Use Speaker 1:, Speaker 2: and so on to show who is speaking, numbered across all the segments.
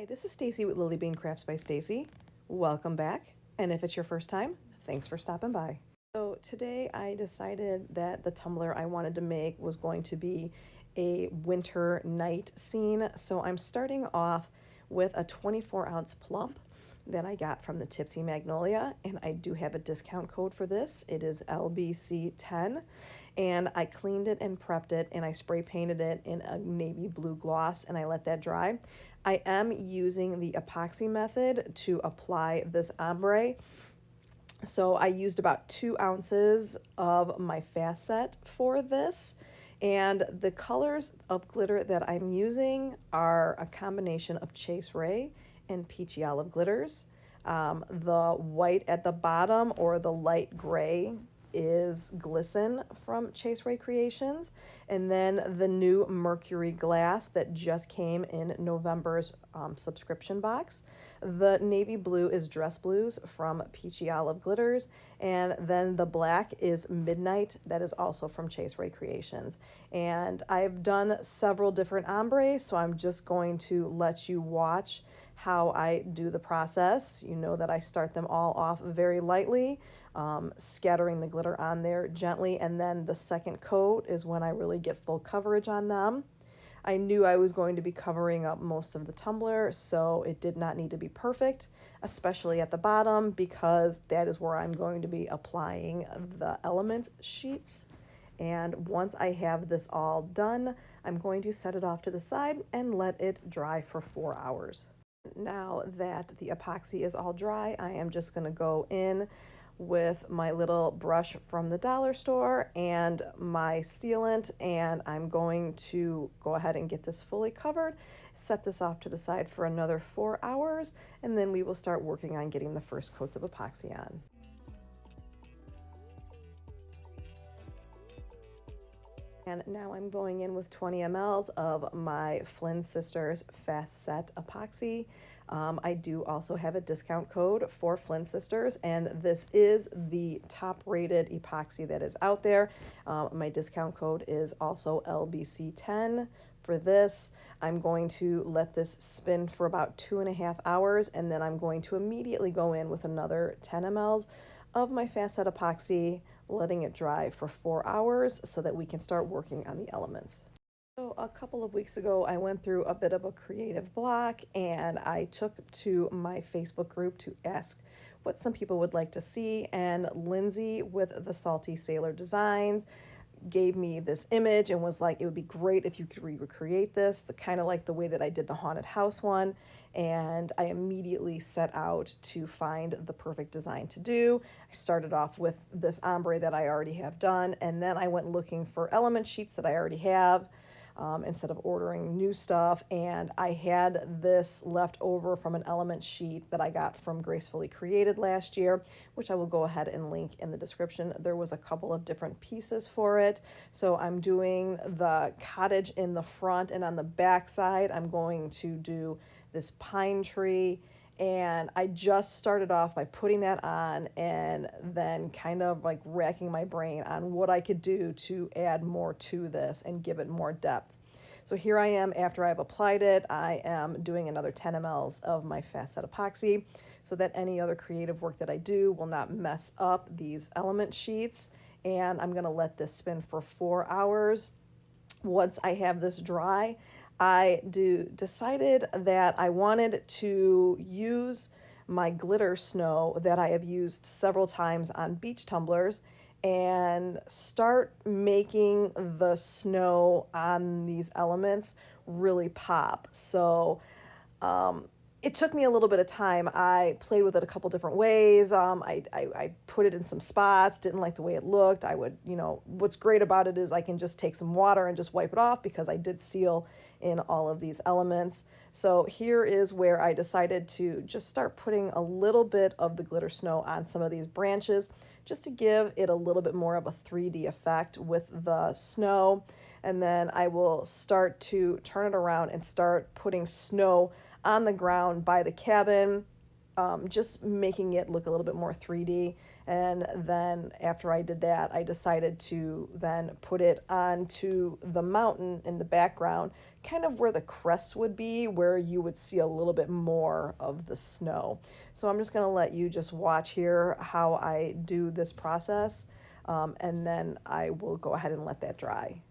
Speaker 1: Hi, this is Stacy with Lily Bean Crafts by Stacy. Welcome back, and if it's your first time, thanks for stopping by. So today I decided that the tumbler I wanted to make was going to be a winter night scene. So I'm starting off with a 24-ounce plump that I got from the Tipsy Magnolia, and I do have a discount code for this. It is LBC10, and I cleaned it and prepped it, and I spray painted it in a navy blue gloss, and I let that dry. I am using the epoxy method to apply this ombre. So I used about 2 ounces of my fast set for this. And the colors of glitter that I'm using are a combination of Chase Rae and Peachy Olive glitters. The white at the bottom, or the light gray, is Glisten from Rae Creations, and then the new Mercury glass that just came in November's subscription box. The navy blue is Dress Blues from Peachy Olive Glitters, and then the black is Midnight, that is also from Rae Creations. And I've done several different ombres, so I'm just going to let you watch how I do the process. You know that I start them all off very lightly, scattering the glitter on there gently, and then the second coat is when I really get full coverage on them. I knew I was going to be covering up most of the tumbler, so it did not need to be perfect, especially at the bottom, because that is where I'm going to be applying the element sheets. And once I have this all done, I'm going to set it off to the side and let it dry for 4 hours. Now that the epoxy is all dry, I am just going to go in with my little brush from the dollar store and my sealant, and I'm going to go ahead and get this fully covered, set this off to the side for another 4 hours, and then we will start working on getting the first coats of epoxy on. And now I'm going in with 20 mLs of my Flynn Sisters Fast Set Epoxy. I do also have a discount code for Flynn Sisters, and this is the top rated epoxy that is out there. My discount code is also LBC10 for this. I'm going to let this spin for about 2.5 hours, and then I'm going to immediately go in with another 10 mLs of my Fast Set Epoxy, letting it dry for 4 hours so that we can start working on the elements. So a couple of weeks ago, I went through a bit of a creative block, and I took to my Facebook group to ask what some people would like to see, and Lindsay with the Salty Sailor Designs gave me this image and was like, it would be great if you could recreate this, the kind of like the way that I did the haunted house one. And I immediately set out to find the perfect design to do. I started off with this ombre that I already have done, and then I went looking for element sheets that I already have, instead of ordering new stuff. And I had this left over from an element sheet that I got from Gracefully Created last year, which I will go ahead and link in the description. There was a couple of different pieces for it. So I'm doing the cottage in the front, and on the back side, I'm going to do this pine tree. And I just started off by putting that on, and then kind of like racking my brain on what I could do to add more to this and give it more depth. So here I am after I've applied it. I am doing another 10 mLs of my Fast Set Epoxy so that any other creative work that I do will not mess up these element sheets. And I'm gonna let this spin for 4 hours. Once I have this dry, I decided that I wanted to use my glitter snow that I have used several times on beach tumblers and start making the snow on these elements really pop. So it took me a little bit of time. I played with it a couple different ways. I put it in some spots, didn't like the way it looked. I would, what's great about it is I can just take some water and just wipe it off because I did seal in all of these elements. So here is where I decided to just start putting a little bit of the glitter snow on some of these branches just to give it a little bit more of a 3D effect with the snow. And then I will start to turn it around and start putting snow on the ground by the cabin, just making it look a little bit more 3D. And then after I did that, I decided to then put it onto the mountain in the background, kind of where the crest would be, where you would see a little bit more of the snow. So I'm just going to let you just watch here how I do this process, and then I will go ahead and let that dry.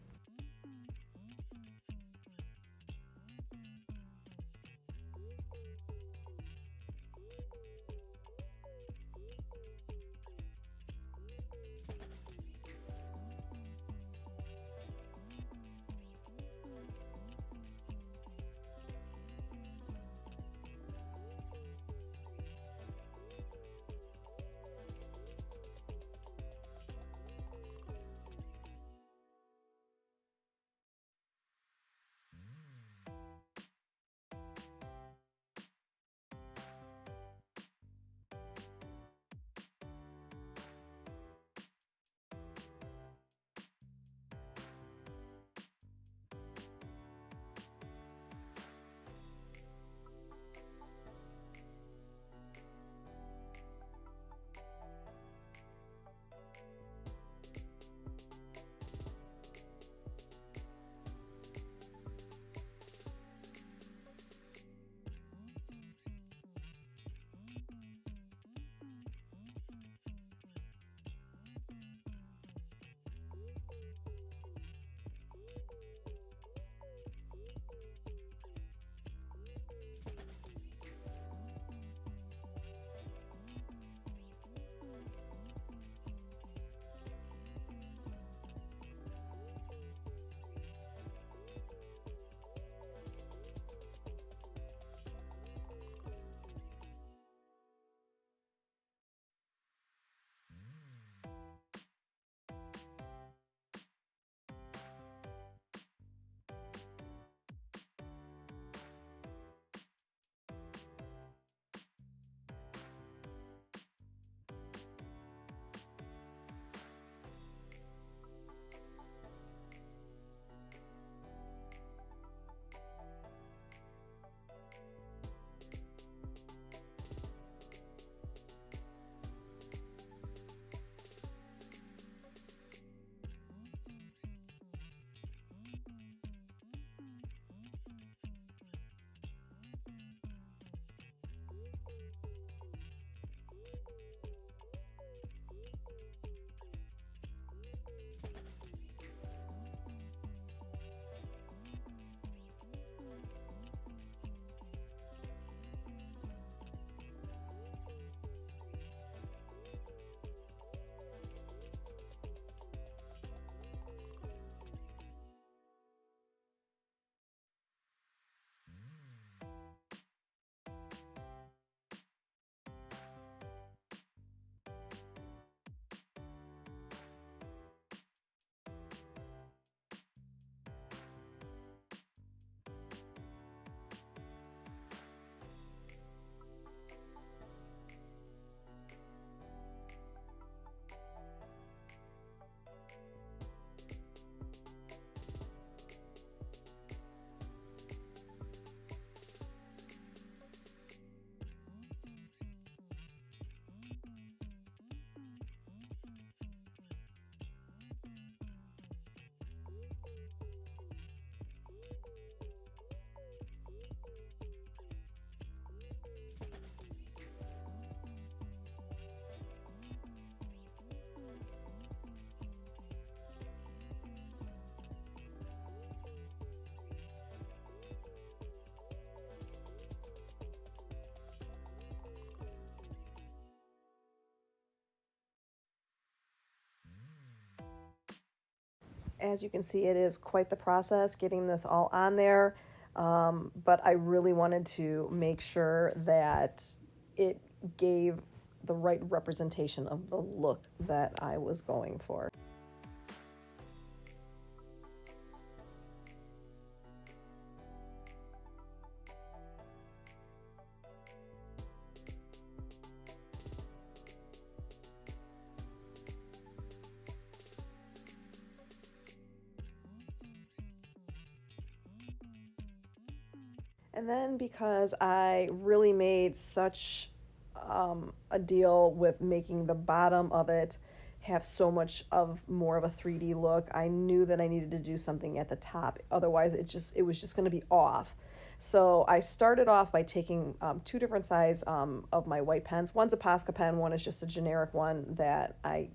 Speaker 1: As you can see, it is quite the process getting this all on there, but I really wanted to make sure that it gave the right representation of the look that I was going for. And then because I really made such a deal with making the bottom of it have so much of more of a 3D look. I knew that I needed to do something at the top. Otherwise, it was just going to be off. So I started off by taking two different sizes of my white pens. One's a Posca pen, one is just a generic one that I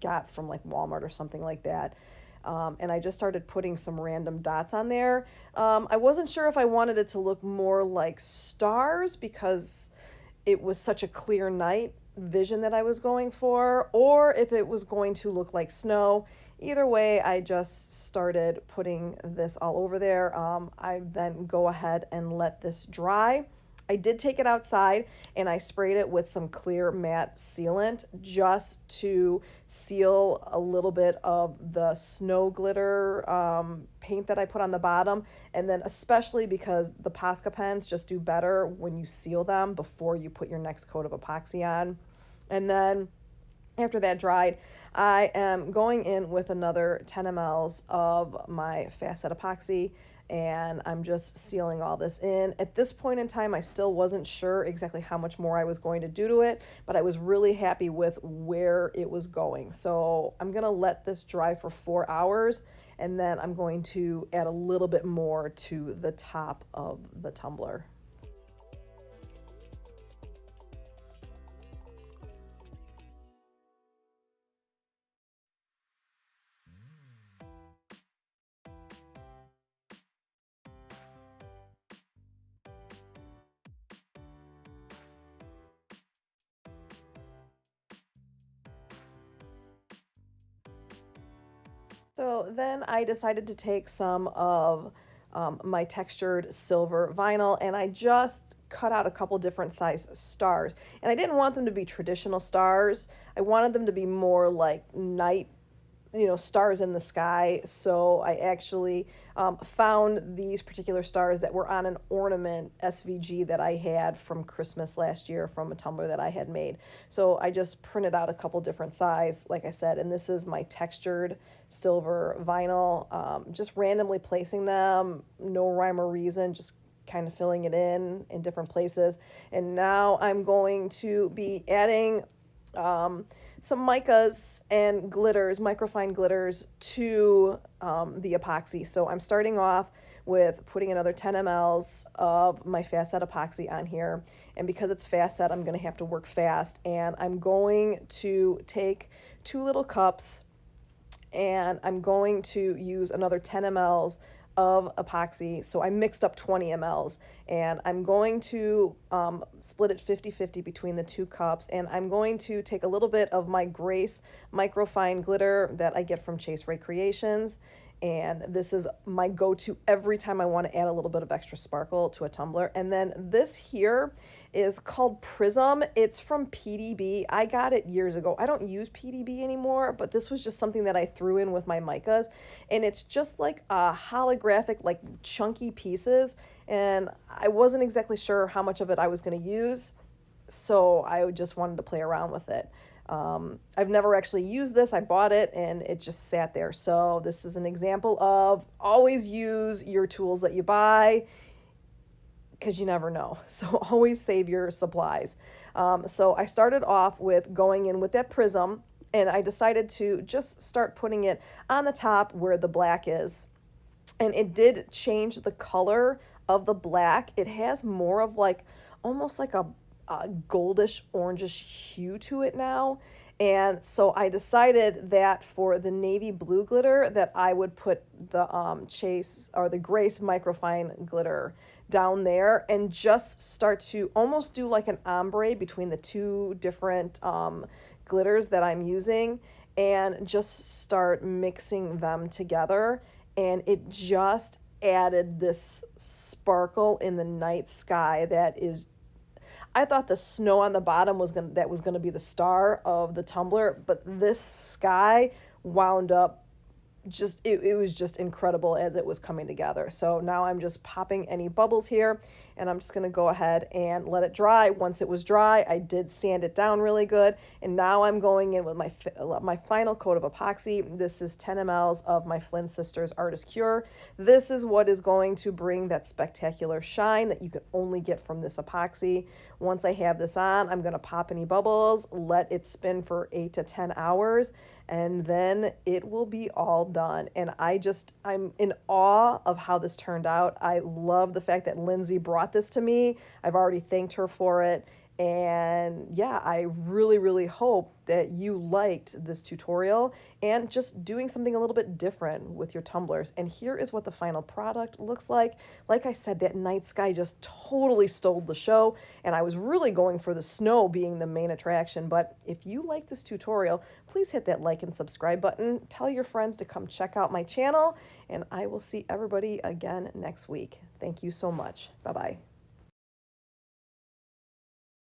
Speaker 1: got from like Walmart or something like that. And I just started putting some random dots on there. I wasn't sure if I wanted it to look more like stars because it was such a clear night vision that I was going for, or if it was going to look like snow. Either way, I just started putting this all over there. I then go ahead and let this dry. I did take it outside and I sprayed it with some clear matte sealant just to seal a little bit of the snow glitter paint that I put on the bottom. And then especially because the Posca pens just do better when you seal them before you put your next coat of epoxy on. And then after that dried, I am going in with another 10 mLs of my fast set epoxy, and I'm just sealing all this in. At this point in time, I still wasn't sure exactly how much more I was going to do to it, but I was really happy with where it was going. So I'm gonna let this dry for 4 hours, and then I'm going to add a little bit more to the top of the tumbler. So then I decided to take some of my textured silver vinyl, and I just cut out a couple different size stars. And I didn't want them to be traditional stars. I wanted them to be more like night, stars in the sky. So I actually found these particular stars that were on an ornament SVG that I had from Christmas last year from a tumbler that I had made. So I just printed out a couple different size, like I said, and this is my textured silver vinyl, just randomly placing them, no rhyme or reason, just kind of filling it in different places. And now I'm going to be adding some micas and glitters, microfine glitters, to the epoxy. So I'm starting off with putting another 10 mLs of my fast set epoxy on here. And because it's fast set, I'm going to have to work fast. And I'm going to take 2 little cups and I'm going to use another 10 mLs of epoxy. So I mixed up 20 mLs, and I'm going to split it 50-50 between the 2 cups, and I'm going to take a little bit of my Grace microfine glitter that I get from Rae Creations, and this is my go-to every time I want to add a little bit of extra sparkle to a tumbler. And then this here is called Prism. It's from PDB. I got it years ago. I don't use PDB anymore, but this was just something that I threw in with my micas, and it's just like a holographic, like chunky pieces, and I wasn't exactly sure how much of it I was going to use, so I just wanted to play around with it. I've never actually used this. I bought it and it just sat there. So this is an example of always use your tools that you buy because you never know. So always save your supplies. So I started off with going in with that Prism, and I decided to just start putting it on the top where the black is. And it did change the color of the black. It has more of like almost like a goldish orangish hue to it now. And so I decided that for the navy blue glitter that I would put the Chase or the Grace microfine glitter down there and just start to almost do like an ombre between the 2 different glitters that I'm using, and just start mixing them together. And it just added this sparkle in the night sky that is, I thought the snow on the bottom was gonna be the star of the tumbler, but this sky wound up just, it was just incredible as it was coming together. So now I'm just popping any bubbles here, and I'm just going to go ahead and let it dry. Once it was dry, I did sand it down really good, and now I'm going in with my final coat of epoxy. This is 10 mLs of my Flynn Sisters Artist Cure. This is what is going to bring that spectacular shine that you can only get from this epoxy. Once I have this on, I'm going to pop any bubbles, let it spin for 8 to 10 hours, and then it will be all done. And I'm in awe of how this turned out. I love the fact that Lindsay brought this to me. I've already thanked her for it. And yeah, I really, really hope that you liked this tutorial and just doing something a little bit different with your tumblers. And here is what the final product looks like. Like I said, that night sky just totally stole the show, and I was really going for the snow being the main attraction. But if you like this tutorial, please hit that like and subscribe button. Tell your friends to come check out my channel, and I will see everybody again next week. Thank you so much. Bye-bye.